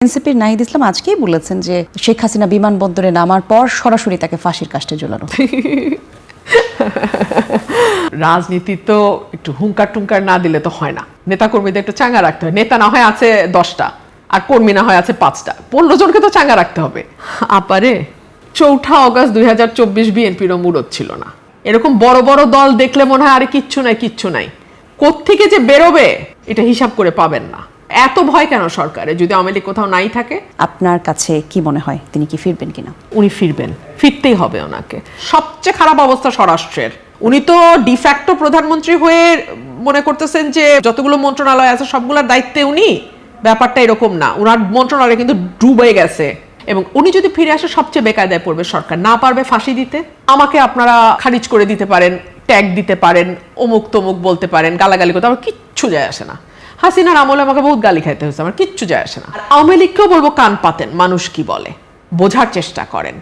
এনসিপির নাহিদ ইসলাম আজকেই বলেছেন যে শেখ হাসিনা বিমানবন্দরে নামার পর সরাসরি তাকে ফাঁসির কাস্টে ঝোলানো। রাজনীতি তো একটু হুঙ্কার টুঙ্কার না দিলে তো হয় না, নেতাকর্মীদের একটু চাঙ্গা রাখতে হয়। নেতা না হয় আছে 10টা আর কর্মী না হয় আছে 5টা, 15 জনকে তো চাঙ্গা রাখতে হবে। আপারে 4 অগস্ট 2024 বিএনপিরও মুরত ছিল না। এরকম বড় বড় দল দেখলে মনে হয় আরে কিচ্ছু নাই, কোত্থেকে যে বেরোবে এটা হিসাব করে পাবেন না। এত ভয় কেন সরকারে যদি আওয়ামী লীগ কোথাও নাই থাকে? আপনার কাছে কি মনে হয় তিনি কি ফিরবেন কিনা? উনি ফিরবেন, ফিরতেই হবে ওনাকে। সবচেয়ে খারাপ অবস্থা স্বরাষ্ট্রের। উনি তো ডিফ্যাক্টো প্রধানমন্ত্রী হয়ে মনে করতেছেন যে যতগুলো মন্ত্রণালয় আছে সবগুলোর দায়িত্বে উনি। ব্যাপারটা এরকম না, ওনার মন্ত্রণালয় কিন্তু ডুবে গেছে। এবং উনি যদি ফিরে আসে সবচেয়ে বেকায়দায় পড়বে সরকার। না পারবে ফাঁসি দিতে, আমাকে আপনারা খারিজ করে দিতে পারেন, ট্যাগ দিতে পারেন, অমুক তমুক বলতে পারেন, গালাগালি করতে, আমার কিচ্ছু যায় আসে না। হাসিনার আমলে আমাকে বহুত গালি খাইতে হয়েছে, আমার কিচ্ছু যায় আসে না। আওয়ামী লীগকেও বলবো কান পাতেন, মানুষ কি বলে বোঝার চেষ্টা করেন।